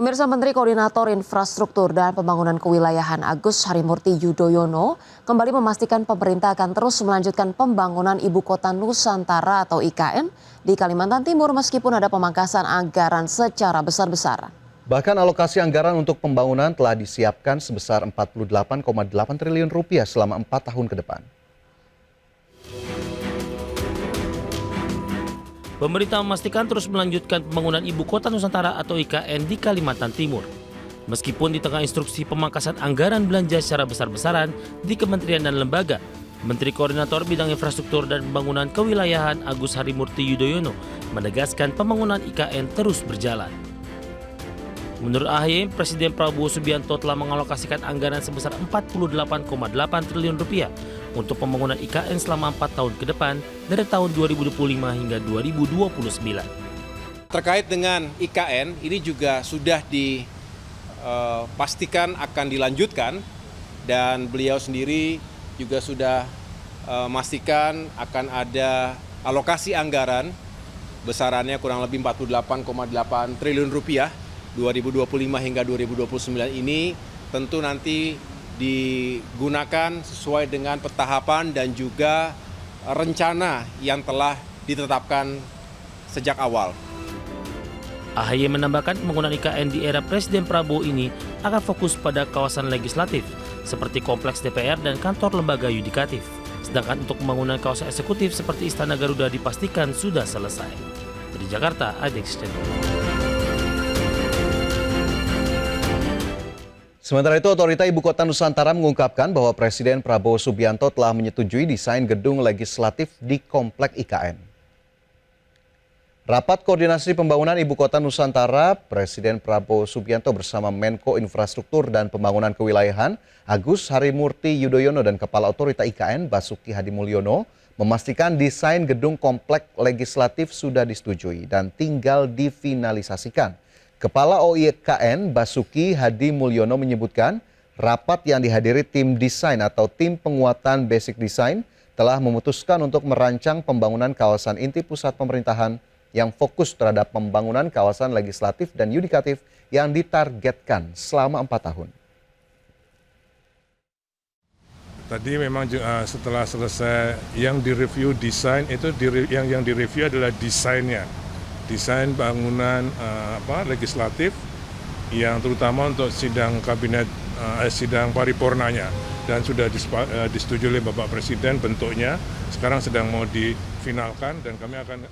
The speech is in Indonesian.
Pemirsa, Menteri Koordinator Infrastruktur dan Pembangunan Kewilayahan Agus Harimurti Yudhoyono kembali memastikan pemerintah akan terus melanjutkan pembangunan Ibu Kota Nusantara atau IKN di Kalimantan Timur meskipun ada pemangkasan anggaran secara besar-besaran. Bahkan alokasi anggaran untuk pembangunan telah disiapkan sebesar 48,8 triliun rupiah selama 4 tahun ke depan. Pemerintah memastikan terus melanjutkan pembangunan Ibu Kota Nusantara atau IKN di Kalimantan Timur. Meskipun di tengah instruksi pemangkasan anggaran belanja secara besar-besaran di kementerian dan lembaga, Menteri Koordinator Bidang Infrastruktur dan Pembangunan Kewilayahan Agus Harimurti Yudhoyono menegaskan pembangunan IKN terus berjalan. Menurut AHY, Presiden Prabowo Subianto telah mengalokasikan anggaran sebesar 48,8 triliun rupiah untuk pembangunan IKN selama 4 tahun ke depan dari tahun 2025 hingga 2029. Terkait dengan IKN, ini juga sudah dipastikan akan dilanjutkan dan beliau sendiri juga sudah memastikan akan ada alokasi anggaran besarannya kurang lebih 48,8 triliun rupiah 2025 hingga 2029 ini tentu nanti digunakan sesuai dengan petahapan dan juga rencana yang telah ditetapkan sejak awal. AHY menambahkan pembangunan IKN di era Presiden Prabowo ini akan fokus pada kawasan legislatif seperti kompleks DPR dan kantor lembaga yudikatif. Sedangkan untuk pembangunan kawasan eksekutif seperti Istana Garuda dipastikan sudah selesai. Dari Jakarta, Adex Channel. Sementara itu, Otorita Ibu Kota Nusantara mengungkapkan bahwa Presiden Prabowo Subianto telah menyetujui desain gedung legislatif di Komplek IKN. Rapat Koordinasi Pembangunan Ibu Kota Nusantara, Presiden Prabowo Subianto bersama Menko Infrastruktur dan Pembangunan Kewilayahan Agus Harimurti Yudhoyono dan Kepala Otorita IKN Basuki Hadimulyono memastikan desain gedung Komplek Legislatif sudah disetujui dan tinggal difinalisasikan. Kepala OIKN Basuki Hadimulyono menyebutkan rapat yang dihadiri tim desain atau tim penguatan basic design telah memutuskan untuk merancang pembangunan kawasan inti pusat pemerintahan yang fokus terhadap pembangunan kawasan legislatif dan yudikatif yang ditargetkan selama 4 tahun. Tadi memang setelah selesai yang direview desain itu yang direview adalah desainnya. Desain bangunan legislatif yang terutama untuk sidang kabinet, sidang paripurnanya dan sudah disetujui oleh Bapak Presiden bentuknya, sekarang sedang mau difinalkan dan kami akan